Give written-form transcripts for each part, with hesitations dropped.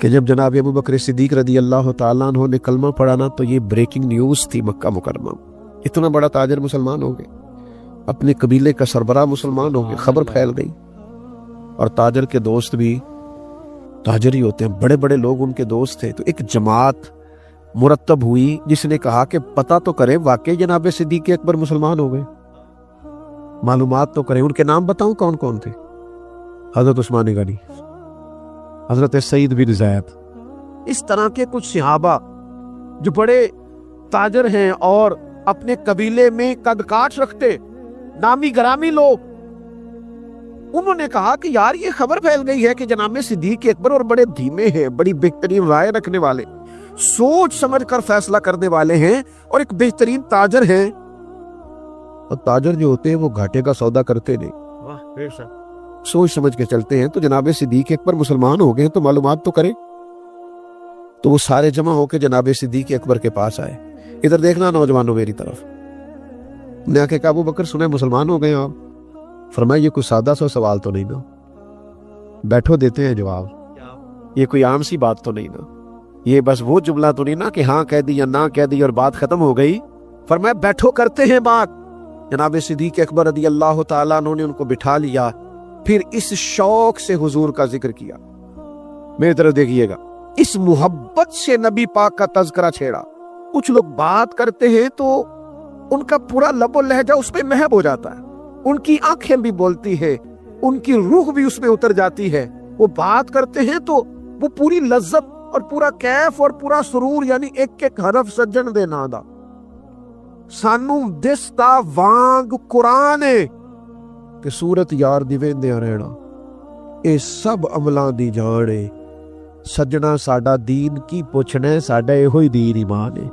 کہ جب جناب ابو بکر صدیق رضی اللہ تعالیٰ عنہ نے کلمہ پڑھا نا تو یہ بریکنگ نیوز تھی مکہ مکرمہ. اتنا بڑا تاجر مسلمان ہو گئے، اپنے قبیلے کا سربراہ مسلمان ہو گئے، خبر پھیل گئی. اور تاجر کے دوست بھی تاجر ہی ہوتے ہیں، بڑے بڑے لوگ ان کے دوست تھے. تو ایک جماعت مرتب ہوئی جس نے کہا کہ پتہ تو کریں واقعی جناب صدیق اکبر مسلمان ہو گئے، معلومات تو کریں. ان کے نام بتاؤں کون کون تھے؟ حضرت عثمان غنی، حضرت سعید بن زید، اس طرح کے کچھ صحابہ جو بڑے تاجر ہیں اور اپنے قبیلے میں قد کاٹ رکھتے، نامی گرامی لوگ. انہوں نے کہا کہ یار یہ خبر پھیل گئی ہے کہ جناب صدیق اکبر، اور بڑے دھیمے ہیں، بڑی بہترین رائے رکھنے والے، سوچ سمجھ کر فیصلہ کرنے والے ہیں، اور ایک بہترین تاجر ہیں. اور تاجر جو ہوتے ہیں وہ گھاٹے کا سودا کرتے نہیں، سوچ سمجھ کے چلتے ہیں. تو جناب صدیق اکبر مسلمان ہو گئے تو معلومات تو کریں. تو وہ سارے جمع ہو کے جناب صدیق اکبر کے پاس آئے. ادھر دیکھنا نوجوانوں میری طرف. نے آ کے کہا ابو بکر سنیں مسلمان ہو گئے آپ. فرمایا یہ کوئی سادہ سا سوال تو نہیں نا، بیٹھو دیتے ہیں جواب. یہ کوئی عام سی بات تو نہیں نا، یہ بس وہ جملہ تو نہیں نا کہ ہاں کہہ دی یا نہ کہہ دی اور بات ختم ہو گئی. فرمایا بیٹھو کرتے ہیں بات. جناب صدیق اکبر رضی اللہ تعالیٰ عنہ نے ان کو بٹھا لیا، پھر اس شوق سے حضور کا ذکر کیا. میری طرف دیکھیے گا، اس محبت سے نبی پاک کا تذکرہ چھیڑا. کچھ لوگ بات کرتے ہیں تو ان کا پورا لب و لہجہ اس پہ محب ہو جاتا ہے، ان کی آنکھیں بھی بولتی ہے، ان کی روح بھی اس میں اتر جاتی ہے. وہ بات کرتے ہیں تو وہ پوری لذت اور پورا کیف اور پورا سرور، یعنی ایک ایک حرف سجن دے نادا سانو دستا وانگ قرآن کہ سورت یار دی ویندیاں رہنا اے سب عملاں دی جانے. سجنا ساڈا دین کی پوچھنے، ساڈا یہ ہوئی دین ایمان ہے.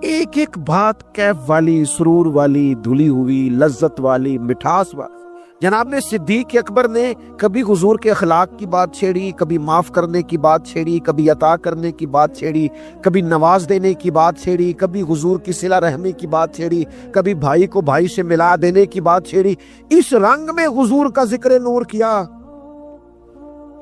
ایک ایک بات کیف والی، سرور والی، دھلی ہوئی، لذت والی، مٹھاس والی. جناب نے صدیق اکبر نے کبھی حضور کے اخلاق کی بات چھیڑی، کبھی معاف کرنے کی بات چھیڑی، کبھی عطا کرنے کی بات چھیڑی، کبھی نواز دینے کی بات چھیڑی، کبھی حضور کی صلہ رحمی کی بات چھیڑی، کبھی بھائی کو بھائی سے ملا دینے کی بات چھیڑی. اس رنگ میں حضور کا ذکر نور کیا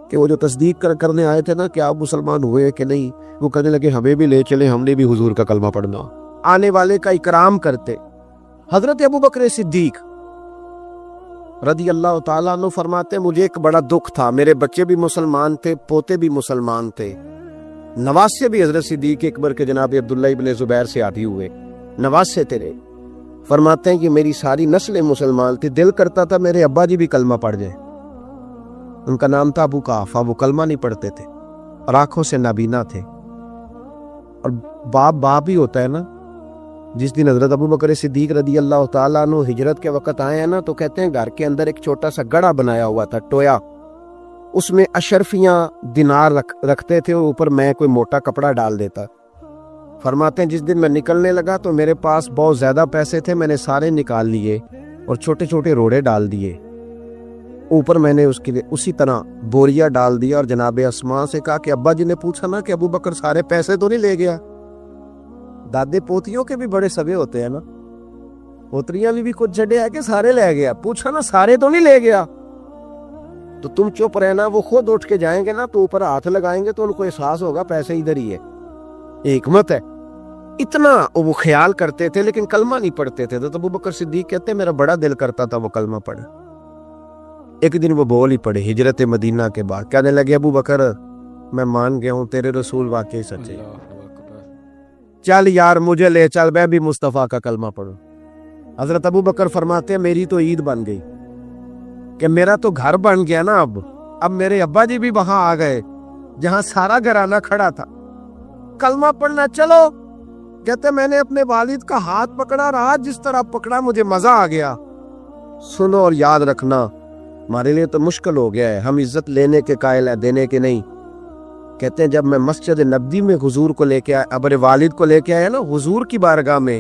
کہ وہ جو تصدیق کرنے آئے تھے نا کہ آپ مسلمان ہوئے کہ نہیں، وہ کہنے لگے ہمیں بھی لے چلے، ہم نے بھی حضور کا کلمہ پڑھنا. آنے والے کا اکرام کرتے. حضرت ابو بکر صدیق رضی اللہ تعالیٰ عنہ فرماتے مجھے ایک بڑا دکھ تھا، میرے بچے بھی مسلمان تھے، پوتے بھی مسلمان تھے، نواسے بھی حضرت صدیق اکبر کے جناب عبداللہ ابن زبیر سے عادی ہوئے، نواسے تیرے. فرماتے ہیں کہ میری ساری نسلیں مسلمان تھی، دل کرتا تھا میرے ابا جی بھی کلمہ پڑھ جائیں. ان کا نام تھا ابو قحافہ، وہ کلمہ نہیں پڑھتے تھے اور آنکھوں سے نابینا تھے. اور باپ ہی ہوتا ہے نا. جس دن حضرت ابو بکر صدیق رضی اللہ تعالیٰ عنہ ہجرت کے وقت آئے ہیں نا، تو کہتے ہیں گھر کے اندر ایک چھوٹا سا گڑھا بنایا ہوا تھا، ٹویا، اس میں اشرفیاں دینار رکھتے تھے اور اوپر میں کوئی موٹا کپڑا ڈال دیتا. فرماتے ہیں جس دن میں نکلنے لگا تو میرے پاس بہت زیادہ پیسے تھے، میں نے سارے نکال لیے اور چھوٹے چھوٹے روڑے ڈال دیے. اوپر میں نے اس کے لیے اسی طرح بوریا ڈال دیا اور جناب اسماء سے کہا کہ ابا جی نے پوچھا نا کہ ابو بکر سارے پیسے تو نہیں لے گیا. دادے پوتیوں کے بھی بڑے سبے ہوتے ہیں نا، پوتریاں بھی کچھ جڑے ہے کہ سارے لے گیا، پوچھا نا سارے تو نہیں لے گیا. تو تم چپ رہنا، وہ خود اٹھ کے جائیں گے نا تو اوپر ہاتھ لگائیں گے تو ان کو احساس ہوگا پیسے ادھر ہی ہے. حکمت ہے. اتنا وہ خیال کرتے تھے لیکن کلمہ نہیں پڑھتے تھے. تو ابو بکر صدیق کہتے میرا بڑا دل کرتا تھا وہ کلمہ پڑھے. ایک دن وہ بول ہی پڑے ہجرت مدینہ کے بعد، کہنے لگے ابو بکر میں مان گیا ہوں تیرے رسول واقعی سچے، چل یار مجھے لے چل، میں بھی مصطفیٰ کا کلمہ پڑھوں. حضرت ابو بکر فرماتے ہیں میری تو عید بن گئی کہ میرا تو گھر بن گیا نا. اب میرے ابا جی بھی وہاں آ گئے جہاں سارا گھرانہ کھڑا تھا. کلمہ پڑھنا چلو. کہتے میں نے اپنے والد کا ہاتھ پکڑا، رہا جس طرح پکڑا مجھے مزہ آ گیا. سنو اور یاد رکھنا ہمارے لیے تو مشکل ہو گیا ہے، ہم عزت لینے کے قائل ہیں، دینے کے نہیں. کہتے ہیں جب میں مسجد نبوی میں حضور کو لے کے آیا، ابر والد کو لے کے آیا نا حضور کی بارگاہ میں،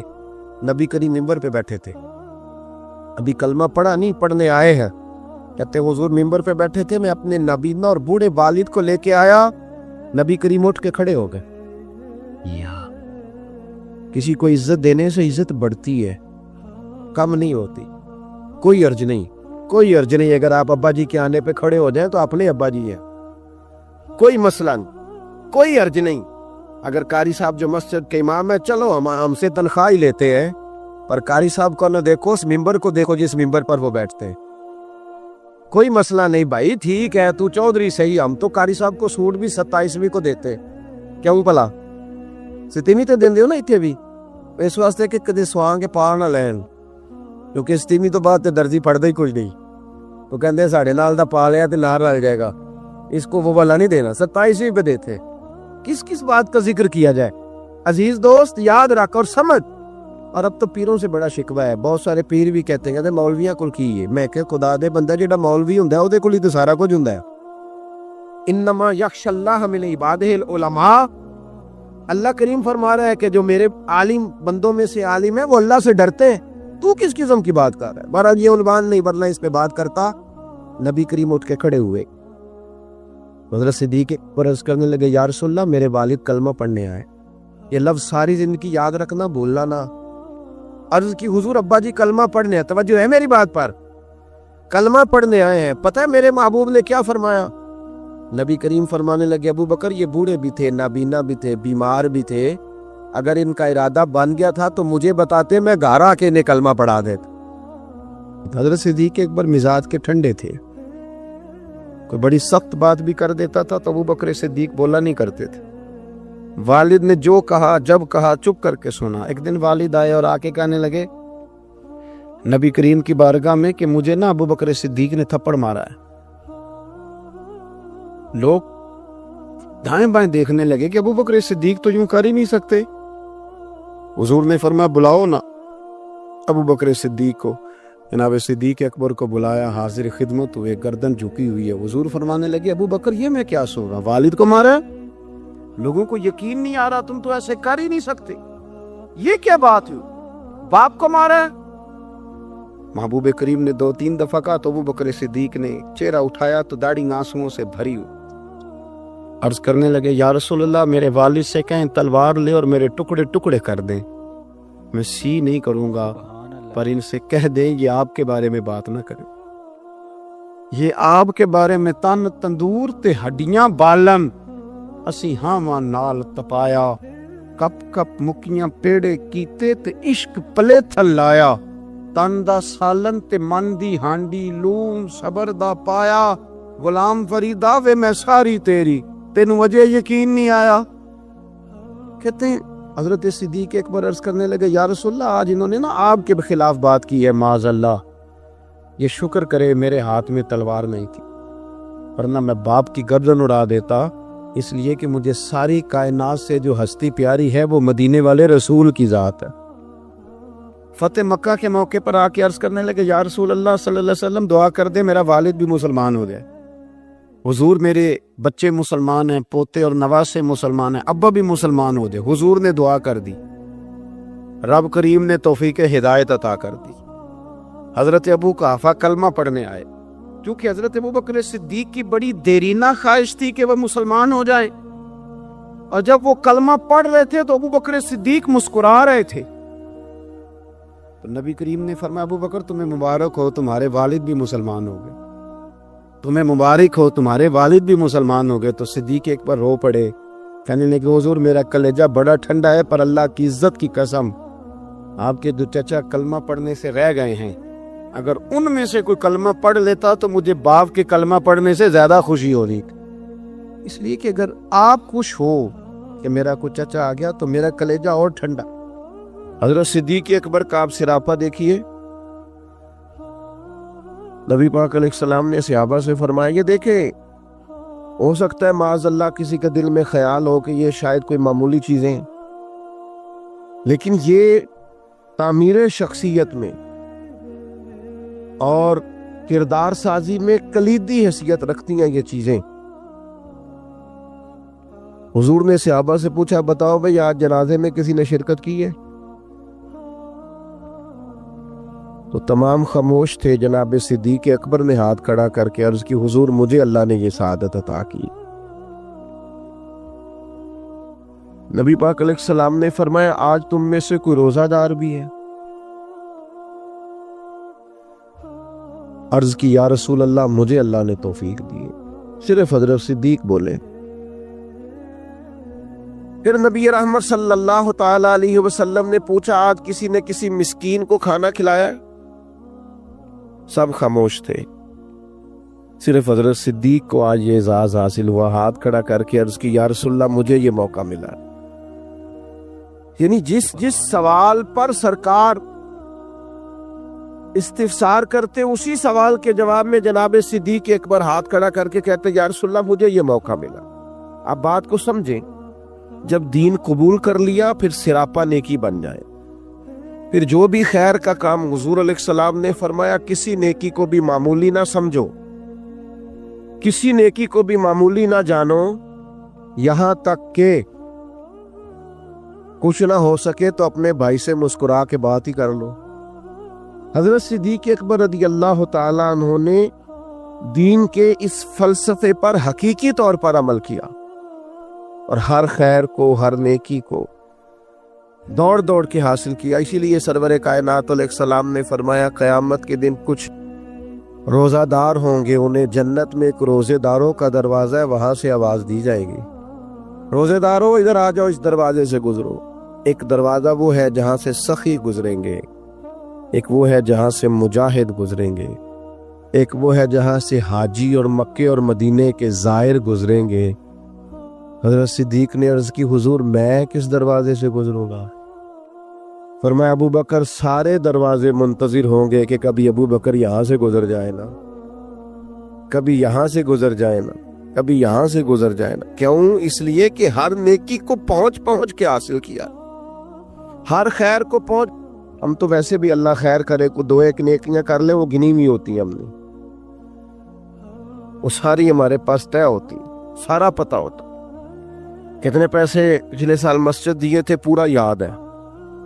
نبی کریم ممبر پہ بیٹھے تھے، ابھی کلمہ پڑھا نہیں، پڑھنے آئے ہیں. کہتے حضور ممبر پہ بیٹھے تھے، میں اپنے نابینا اور بوڑھے والد کو لے کے آیا، نبی کریم اٹھ کے کھڑے ہو گئے. کسی کو عزت دینے سے عزت بڑھتی ہے، کم نہیں ہوتی. کوئی عرض نہیں، کوئی عرض نہیں. اگر آپ ابا جی کے آنے پہ کھڑے ہو جائیں تو اپنے ابا جی ہیں، کوئی مسئلہ نہیں. کوئی حرج نہیں. اگر قاری صاحب جو مسجد کے امام ہے چلو ہم سے تنخواہ ہی لیتے ہیں, پر قاری صاحب کو نہ دیکھو, اس ممبر کو دیکھو جس ممبر پر وہ بیٹھتے ہیں. کوئی مسئلہ نہیں بھائی, ٹھیک ہے تو چودھری صحیح, ہم تو قاری صاحب کو سوٹ بھی 27ویں کو دیتے, کیوں پلا 27ویں تے دیندے ہو نا اتنے بھی, اس واسطے کہ کدے سواں کے پار نہ لین, کیونکہ 27ویں تو بعد تے درزی پڑھدا ہی کچھ نہیں, تو کہندے ساڑھے نال دا پا لیا تے نار لگ جائے گا, اس کو وہ والا نہیں دینا, 27ویں پہ دیتے. کس بات کا ذکر کیا جائے. عزیز دوست یاد رکھ اور سمجھ. اور اب تو پیروں سے بڑا شکوہ ہے, بہت سارے پیر بھی کہتے ہیں کہ مولویاں کول کی ہے. میں کہ خدا دے بندہ جڑا مولوی ہوندا ہے اودے کول ہی تے سارا کچھ ہوندا ہے. انما یخشى اللہ من عبادہ العلماء, اللہ کریم فرما رہا ہے کہ جو میرے عالم بندوں میں سے عالم ہے وہ اللہ سے ڈرتے ہیں. تو کس قسم کی بات کر رہا ہے؟ بہرحال یہ عنوان نہیں, ورنہ اس پہ بات کرتا. نبی کریم اٹھ کے کھڑے ہوئے, حضرت صدیق پر عرض کرنے لگے, یا رسول اللہ میرے والد کلمہ پڑھنے آئے. یہ لفظ ساری زندگی یاد رکھنا, بھولنا نہ. عرض کی حضور ابا جی کلمہ پڑھنے آئے, توجہ ہے میری بات پر, کلمہ پڑھنے آئے ہیں. پتہ ہے میرے محبوب نے کیا فرمایا؟ نبی کریم فرمانے لگے, ابو بکر یہ بوڑھے بھی تھے, نابینا بھی تھے, بیمار بھی تھے, اگر ان کا ارادہ بن گیا تھا تو مجھے بتاتے, میں گھر آ کے انہیں کلمہ پڑھا دیتا. حضرت صدیق ایک بار مزاج کے ٹھنڈے تھے, کوئی بڑی سخت بات بھی کر دیتا تھا تو ابو بکر صدیق بولا نہیں کرتے تھے. والد نے جو کہا جب کہا چپ کر کے سنا. ایک دن والد آئے اور آ کے کہنے لگے نبی کریم کی بارگاہ میں کہ مجھے نا ابو بکر صدیق نے تھپڑ مارا ہے. لوگ دائیں بائیں دیکھنے لگے کہ ابو بکر صدیق تو یوں کر ہی نہیں سکتے. حضور نے فرمایا بلاؤ نا ابو بکر صدیق کو. جناب صدیق اکبر کو بلایا, حاضر خدمت ہوئے, گردن جھکی ہوئی ہے. حضور فرمانے لگے ابو بکر یہ میں کیا سن رہا, والد کو مارا ہے؟ لوگوں کو یقین نہیں آ رہا, تم تو ایسے کر ہی نہیں سکتے, یہ کیا بات ہوئی, باپ کو مارا ہے؟ محبوب کریم نے 2-3 دفعہ کہا تو ابو بکر صدیق نے چہرہ اٹھایا تو داڑھی آنسوؤں سے بھری ہوئی. عرض کرنے لگے یا رسول اللہ میرے والد سے کہیں تلوار لے اور میرے ٹکڑے ٹکڑے کر دیں, میں سی نہیں کروں گا, پر ان سے کہہ دیں یہ آپ کے بارے میں بات نہ کریں, یہ آپ کے بارے میں تن تندور تے ہڈیاں بالن, اسی ہاں نال تپایا, کپ کپ مکیاں پیڑے کیتے تے عشق پلے تھل لایا, تن دا سالن تے من دی ہانڈی لون صبر دا پایا, غلام فریدا وے میں ساری تیری, تینوں وجہ یقین نہیں آیا. کہتے ہیں حضرت صدیق اکبر عرض کرنے لگے یا رسول اللہ آج انہوں نے نا آپ کے خلاف بات کی ہے, معاذ اللہ, یہ شکر کرے میرے ہاتھ میں تلوار نہیں تھی, ورنہ میں باپ کی گردن اڑا دیتا, اس لیے کہ مجھے ساری کائنات سے جو ہستی پیاری ہے وہ مدینے والے رسول کی ذات ہے. فتح مکہ کے موقع پر آ کے عرض کرنے لگے یا رسول اللہ صلی اللہ علیہ وسلم دعا کر دے میرا والد بھی مسلمان ہو جائے. حضور میرے بچے مسلمان ہیں, پوتے اور نواسے مسلمان ہیں, ابا بھی مسلمان ہو جائے. حضور نے دعا کر دی, رب کریم نے توفیق ہدایت عطا کر دی. حضرت ابو قحافہ کلمہ پڑھنے آئے, کیونکہ حضرت ابو بکر صدیق کی بڑی دیرینہ خواہش تھی کہ وہ مسلمان ہو جائیں, اور جب وہ کلمہ پڑھ رہے تھے تو ابو بکر صدیق مسکرا رہے تھے. تو نبی کریم نے فرمایا ابو بکر تمہیں مبارک ہو, تمہارے والد بھی مسلمان ہو گئے, تمہیں مبارک ہو تمہارے والد بھی مسلمان ہو گئے. تو صدیق ایک بار رو پڑے, کہنے لگے حضور میرا کلیجہ بڑا ٹھنڈا ہے, پر اللہ کی عزت کی قسم آپ کے 2 چچا کلمہ پڑھنے سے رہ گئے ہیں, اگر ان میں سے کوئی کلمہ پڑھ لیتا تو مجھے باپ کے کلمہ پڑھنے سے زیادہ خوشی ہونی. اس لیے کہ اگر آپ خوش ہو کہ میرا کوئی چچا آ گیا تو میرا کلیجہ اور ٹھنڈا. حضرت صدیق اکبر کا آپ سراپا دیکھیے, نبی پاک علیہ السلام نے صحابہ سے فرمایا یہ دیکھیں ہو سکتا ہے معاذ اللہ کسی کے دل میں خیال ہو کہ یہ شاید کوئی معمولی چیزیں ہیں, لیکن یہ تعمیر شخصیت میں اور کردار سازی میں کلیدی حیثیت رکھتی ہیں یہ چیزیں. حضور نے صحابہ سے پوچھا بتاؤ بھئی آج جنازے میں کسی نے شرکت کی ہے؟ تو تمام خاموش تھے. جناب صدیق اکبر نے ہاتھ کھڑا کر کے عرض کی حضور مجھے اللہ نے یہ سعادت عطا کی. نبی پاک علیہ السلام نے فرمایا آج تم میں سے کوئی روزہ دار بھی ہے؟ عرض کی یا رسول اللہ مجھے اللہ نے توفیق دی. صرف حضرت صدیق بولے پھر نبی رحمت صلی اللہ تعالی علیہ وسلم نے پوچھا آج کسی نے کسی مسکین کو کھانا کھلایا؟ سب خاموش تھے، صرف حضرت صدیق کو آج یہ اعزاز حاصل ہوا، ہاتھ کھڑا کر کے عرض کی یا رسول اللہ مجھے یہ موقع ملا۔ یعنی جس سوال پر سرکار استفسار کرتے اسی سوال کے جواب میں جناب صدیق اکبر ہاتھ کھڑا کر کے کہتے یا رسول اللہ مجھے یہ موقع ملا۔ آپ بات کو سمجھیں، جب دین قبول کر لیا پھر سراپا نیکی بن جائے، پھر جو بھی خیر کا کام حضور علیہ السلام نے فرمایا کسی نیکی کو بھی معمولی نہ سمجھو، کسی نیکی کو بھی معمولی نہ جانو، یہاں تک کہ کچھ نہ ہو سکے تو اپنے بھائی سے مسکرا کے بات ہی کر لو۔ حضرت صدیق اکبر رضی اللہ تعالیٰ عنہ نے دین کے اس فلسفے پر حقیقی طور پر عمل کیا اور ہر خیر کو، ہر نیکی کو دوڑ دوڑ کے حاصل کیا۔ اسی لیے سرور کائنات علیہ السلام نے فرمایا قیامت کے دن کچھ روزہ دار ہوں گے، انہیں جنت میں ایک روزے داروں کا دروازہ ہے، وہاں سے آواز دی جائے گی روزے داروں ادھر آ جاؤ، اس دروازے سے گزرو۔ ایک دروازہ وہ ہے جہاں سے سخی گزریں گے، ایک وہ ہے جہاں سے مجاہد گزریں گے، ایک وہ ہے جہاں سے حاجی اور مکے اور مدینے کے زائر گزریں گے۔ حضرت صدیق نے عرض کی حضور میں کس دروازے سے گزروں گا؟ فرمایا ابو بکر سارے دروازے منتظر ہوں گے کہ کبھی ابو بکر یہاں سے گزر جائے نا، کبھی یہاں سے گزر جائے نا، کبھی یہاں سے گزر جائے نا۔ کیوں؟ اس لیے کہ ہر نیکی کو پہنچ کے حاصل کیا، ہر خیر کو پہنچ۔ ہم تو ویسے بھی اللہ خیر کرے کو دو ایک نیکیاں کر لیں، وہ گنی ہوئی ہوتی ہیں، ہم نے وہ ساری ہمارے پاس طے ہوتی، سارا پتہ ہوتا۔ کتنے پیسے پچھلے سال مسجد دیے تھے پورا یاد ہے،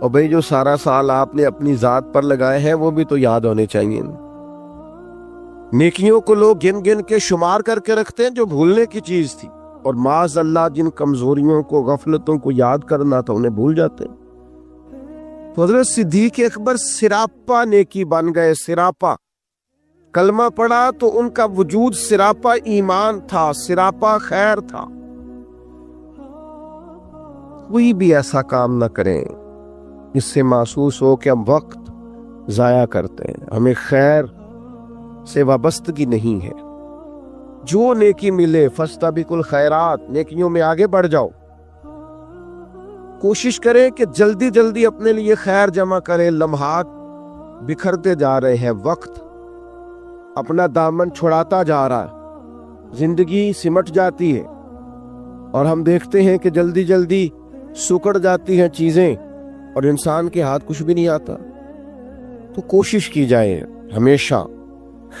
اور بھئی جو سارا سال آپ نے اپنی ذات پر لگائے ہیں وہ بھی تو یاد ہونے چاہیے۔ نیکیوں کو لوگ گن گن کے شمار کر کے رکھتے ہیں جو بھولنے کی چیز تھی، اور معاذ اللہ جن کمزوریوں کو، غفلتوں کو یاد کرنا تھا انہیں بھول جاتے ہیں۔ حضرت صدیق اکبر سراپا نیکی بن گئے، سراپا کلمہ پڑھا تو ان کا وجود سراپا ایمان تھا، سراپا خیر تھا۔ کوئی بھی ایسا کام نہ کریں جس سے محسوس ہو کہ ہم وقت ضائع کرتے ہیں، ہمیں خیر سے وابستگی نہیں ہے۔ جو نیکی ملے فاستبقوا الخیرات، نیکیوں میں آگے بڑھ جاؤ، کوشش کریں کہ جلدی جلدی اپنے لیے خیر جمع کریں۔ لمحات بکھرتے جا رہے ہیں، وقت اپنا دامن چھڑاتا جا رہا ہے، زندگی سمٹ جاتی ہے، اور ہم دیکھتے ہیں کہ جلدی جلدی سکڑ جاتی ہیں چیزیں اور انسان کے ہاتھ کچھ بھی نہیں آتا۔ تو کوشش کی جائے ہمیشہ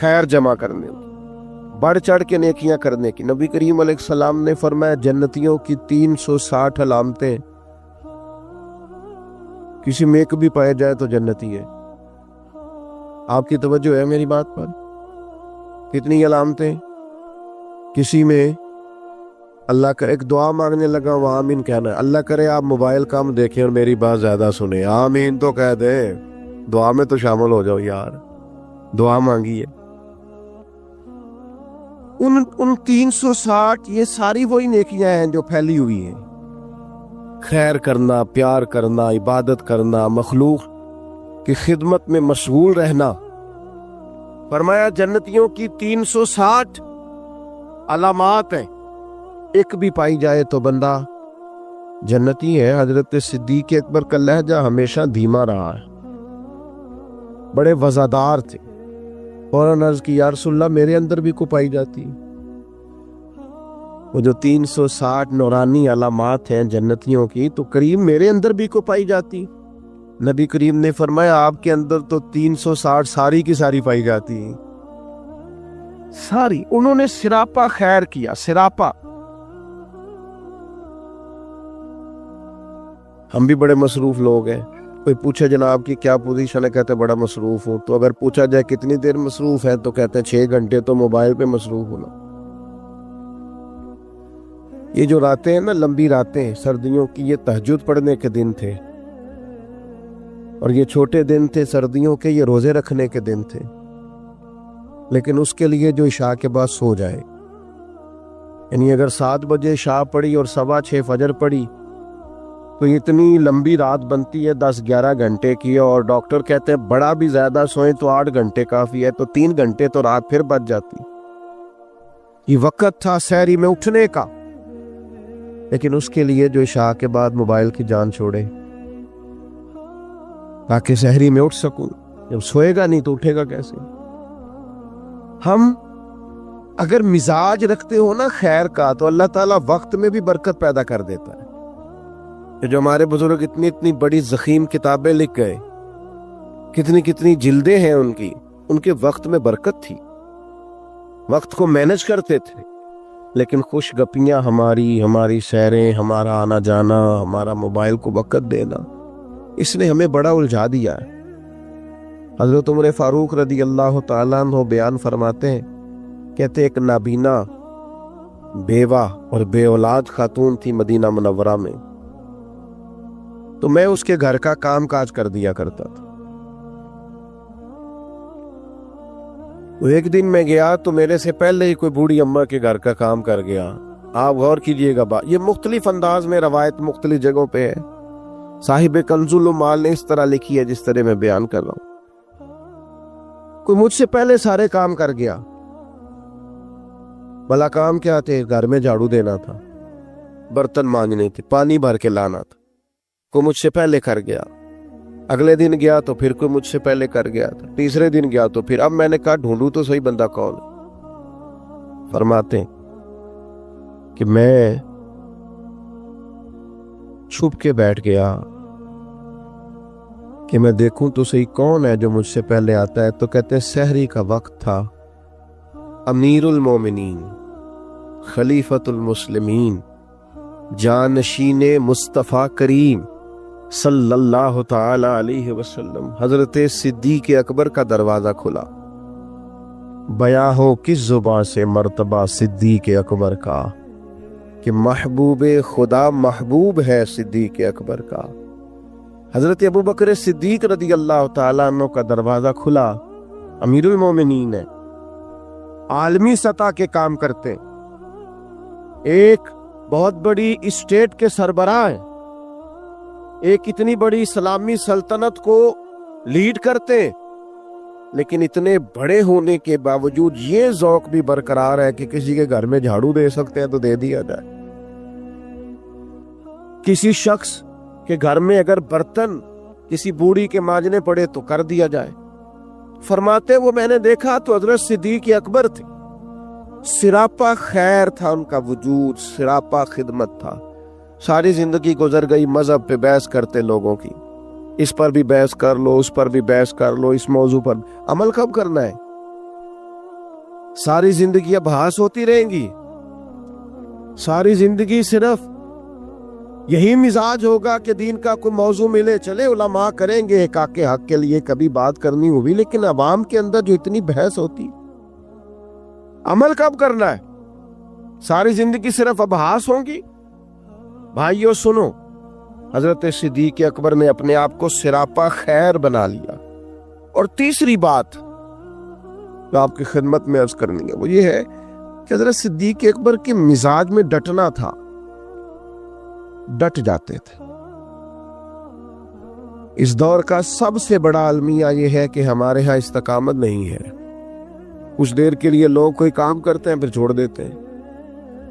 خیر جمع کرنے کی، بڑھ چڑھ کے نیکیاں کرنے کی۔ نبی کریم علیہ السلام نے فرمایا جنتیوں کی 360 علامتیں، کسی میں ایک بھی پائے جائے تو جنتی ہے۔ آپ کی توجہ ہے میری بات پر؟ کتنی علامتیں؟ کسی میں اللہ کا ایک دعا مانگنے لگا وہ آمین کہنا ہے۔ اللہ کرے آپ موبائل کم دیکھیں اور میری بات زیادہ سنیں، آمین تو کہہ دیں، دعا میں تو شامل ہو جاؤ یار، دعا مانگی ہے۔ ان 360 یہ ساری وہی نیکیاں ہیں جو پھیلی ہوئی ہیں، خیر کرنا، پیار کرنا، عبادت کرنا، مخلوق کی خدمت میں مشغول رہنا۔ فرمایا جنتیوں کی 360 علامات ہیں، ایک بھی پائی جائے تو بندہ جنتی ہے۔ حضرت صدیق اکبر کا لہجہ ہمیشہ دھیما رہا ہے، بڑے وزادار تھے۔ فوراً عرض کی یا رسول اللہ میرے اندر بھی کو پائی جاتی؟ وہ جو 360 نورانی علامات ہیں جنتیوں کی، تو قریب میرے اندر بھی کو پائی جاتی؟ نبی کریم نے فرمایا آپ کے اندر تو 360 ساری کی ساری پائی جاتی ہیں، ساری۔ انہوں نے سراپا خیر کیا، سراپا۔ ہم بھی بڑے مصروف لوگ ہیں، کوئی پوچھے جناب کی کیا پوزیشن ہے، کہتے بڑا مصروف ہوں۔ تو اگر پوچھا جائے کتنی دیر مصروف ہے تو کہتے ہیں 6 گھنٹے تو موبائل پہ مصروف ہونا۔ یہ جو راتیں ہیں نا، لمبی راتیں سردیوں کی، یہ تہجد پڑھنے کے دن تھے، اور یہ چھوٹے دن تھے سردیوں کے، یہ روزے رکھنے کے دن تھے۔ لیکن اس کے لیے جو عشاء کے بعد سو جائے، یعنی اگر 7 بجے عشاء پڑھی اور 6:15 فجر پڑھی تو اتنی لمبی رات بنتی ہے 10-11 گھنٹے کی، اور ڈاکٹر کہتے ہیں بڑا بھی زیادہ سوئیں تو 8 گھنٹے کافی ہے، تو 3 گھنٹے تو رات پھر بچ جاتی۔ یہ وقت تھا سحری میں اٹھنے کا، لیکن اس کے لیے جو عشاء کے بعد موبائل کی جان چھوڑے تاکہ سحری میں اٹھ سکوں، جب سوئے گا نہیں تو اٹھے گا کیسے؟ ہم اگر مزاج رکھتے ہو نا خیر کا، تو اللہ تعالیٰ وقت میں بھی برکت پیدا کر دیتا ہے۔ جو ہمارے بزرگ اتنی اتنی بڑی ضخیم کتابیں لکھ گئے، کتنی کتنی جلدیں ہیں ان کے وقت میں برکت تھی، وقت کو مینج کرتے تھے۔ لیکن خوش گپیاں ہماری سیریں، ہمارا آنا جانا، ہمارا موبائل کو وقت دینا، اس نے ہمیں بڑا الجھا دیا ہے۔ حضرت عمر فاروق رضی اللہ تعالیٰ عنہ بیان فرماتے ہیں، کہتے ایک نابینا بیوہ اور بے اولاد خاتون تھی مدینہ منورہ میں، تو میں اس کے گھر کا کام کاج کر دیا کرتا تھا۔ تو ایک دن میں گیا تو میرے سے پہلے ہی کوئی بوڑھی اماں کے گھر کا کام کر گیا۔ آپ غور کیجئے گا، یہ مختلف انداز میں روایت مختلف جگہوں پہ ہے، صاحب کنز المال نے اس طرح لکھی ہے جس طرح میں بیان کر رہا ہوں۔ کوئی مجھ سے پہلے سارے کام کر گیا۔ بھلا کام کیا تھے؟ گھر میں جھاڑو دینا تھا، برتن مانجنے تھے، پانی بھر کے لانا تھا۔ کوئی مجھ سے پہلے کر گیا، اگلے دن گیا تو پھر کوئی مجھ سے پہلے کر گیا تھا، تیسرے دن گیا تو پھر، اب میں نے کہا ڈھونڈوں تو صحیح بندہ کون ہے۔ فرماتے ہیں کہ میں چھپ کے بیٹھ گیا کہ میں دیکھوں تو صحیح کون ہے جو مجھ سے پہلے آتا ہے۔ تو کہتے ہیں سحری کا وقت تھا، امیر المومنین، خلیفۃ المسلمین، جانشین مصطفیٰ کریم صلی اللہ تعالی علیہ وسلم حضرت صدیق اکبر کا دروازہ کھلا۔ بیاں ہو کس زبان سے مرتبہ صدیق اکبر کا، کہ محبوب خدا محبوب ہے صدیق اکبر کا۔ حضرت ابو بکر صدیق رضی اللہ تعالیٰ عنہ کا دروازہ کھلا، امیر المومنین ہے، عالمی سطح کے کام کرتے، ایک بہت بڑی اسٹیٹ کے سربراہ ہیں، ایک اتنی بڑی اسلامی سلطنت کو لیڈ کرتے، لیکن اتنے بڑے ہونے کے باوجود یہ ذوق بھی برقرار ہے کہ کسی کے گھر میں جھاڑو دے سکتے ہیں تو دے دیا جائے، کسی شخص کہ گھر میں اگر برتن کسی بوڑھی کے مانجنے پڑے تو کر دیا جائے۔ فرماتے وہ میں نے دیکھا تو حضرت صدیق اکبر تھے، سراپا خیر تھا ان کا وجود، سراپا خدمت تھا۔ ساری زندگی گزر گئی مذہب پہ بحث کرتے لوگوں کی، اس پر بھی بحث کر لو، اس پر بھی بحث کر لو، اس موضوع پر عمل کب کرنا ہے؟ ساری زندگی ابحاث ہوتی رہیں گی، ساری زندگی صرف یہی مزاج ہوگا کہ دین کا کوئی موضوع ملے چلے علماء کریں گے حقاق حق کے لیے کبھی بات کرنی ہوگی، لیکن عوام کے اندر جو اتنی بحث ہوتی، عمل کب کرنا ہے؟ ساری زندگی صرف ابحاث ہوں گی۔ بھائیو سنو، حضرت صدیق اکبر نے اپنے آپ کو سراپا خیر بنا لیا۔ اور تیسری بات جو آپ کی خدمت میں عرض کرنی ہے وہ یہ ہے کہ حضرت صدیق اکبر کے مزاج میں ڈٹنا تھا، ڈٹ جاتے تھے۔ اس دور کا سب سے بڑا المیہ یہ ہے کہ ہمارے ہاں استقامت نہیں ہے، کچھ دیر کے لیے لوگ کوئی کام کرتے ہیں پھر چھوڑ دیتے ہیں۔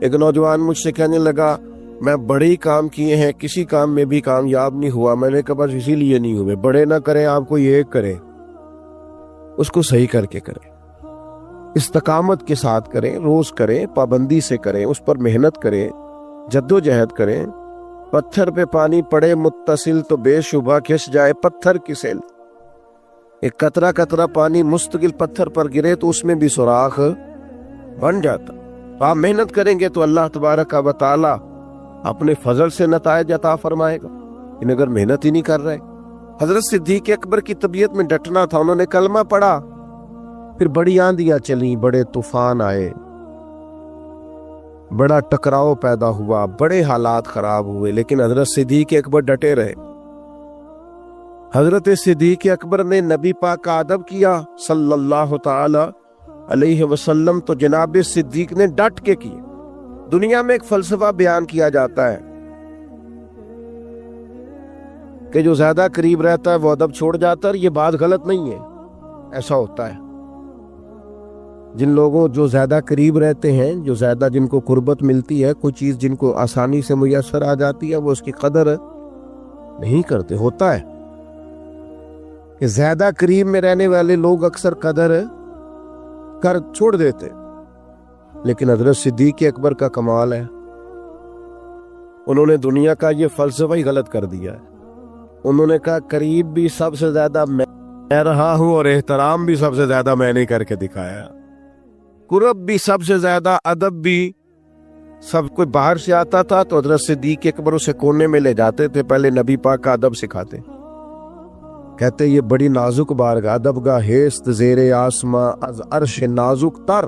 ایک نوجوان مجھ سے کہنے لگا میں بڑے ہی کام کیے ہیں، کسی کام میں بھی کامیاب نہیں ہوا۔ میں نے کہا بس اسی لیے نہیں ہوئے، بڑے نہ کریں آپ کو، یہ کریں اس کو صحیح کر کے کریں، استقامت کے ساتھ کریں، روز کریں، پابندی سے کریں، اس پر محنت کریں، جد و جہد کریں۔ پتھر پہ پانی پڑے متصل تو بے شبہ کھس جائے پتھر کی سیل۔ ایک قطرہ قطرہ پانی مستقل پتھر پر گرے تو اس میں بھی سوراخ بن جاتا۔ تو آپ محنت کریں گے تو اللہ تبارک و تعالی اپنے فضل سے نتائج عطا فرمائے گا، لیکن اگر محنت ہی نہیں کر رہے۔ حضرت صدیق اکبر کی طبیعت میں ڈٹنا تھا، انہوں نے کلمہ پڑھا، پھر بڑی آندیاں چلیں، بڑے طوفان آئے، بڑا ٹکراؤ پیدا ہوا، بڑے حالات خراب ہوئے، لیکن حضرت صدیق اکبر ڈٹے رہے۔ حضرت صدیق اکبر نے نبی پاک کا ادب کیا صلی اللہ تعالی علیہ وسلم، تو جناب صدیق نے ڈٹ کے کیا۔ دنیا میں ایک فلسفہ بیان کیا جاتا ہے کہ جو زیادہ قریب رہتا ہے وہ ادب چھوڑ جاتا ہے. یہ بات غلط نہیں ہے, ایسا ہوتا ہے. جن لوگوں جو زیادہ قریب رہتے ہیں, جو زیادہ جن کو قربت ملتی ہے, کوئی چیز جن کو آسانی سے میسر آ جاتی ہے, وہ اس کی قدر نہیں کرتے. ہوتا ہے کہ زیادہ قریب میں رہنے والے لوگ اکثر قدر کر چھوڑ دیتے. لیکن حضرت صدیق اکبر کا کمال ہے, انہوں نے دنیا کا یہ فلسفہ ہی غلط کر دیا ہے. انہوں نے کہا قریب بھی سب سے زیادہ میں رہا ہوں اور احترام بھی سب سے زیادہ میں نے کر کے دکھایا. قرب بھی سب سے زیادہ, ادب بھی. سب کوئی باہر سے آتا تھا تو حضرت صدیق اکبر اسے کونے میں لے جاتے تھے, پہلے نبی پاک کا ادب سکھاتے. کہتے یہ بڑی نازک بارگاہ, ادب گاہ ہیست زیر آسماں, از عرش نازک تر,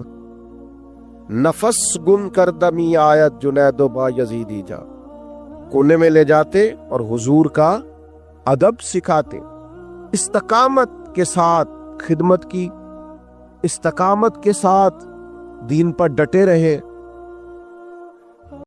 نفس گم کردمی آیت جنید و با یزیدی جا. کونے میں لے جاتے اور حضور کا ادب سکھاتے. استقامت کے ساتھ خدمت کی, استقامت کے ساتھ دین پر ڈٹے رہے.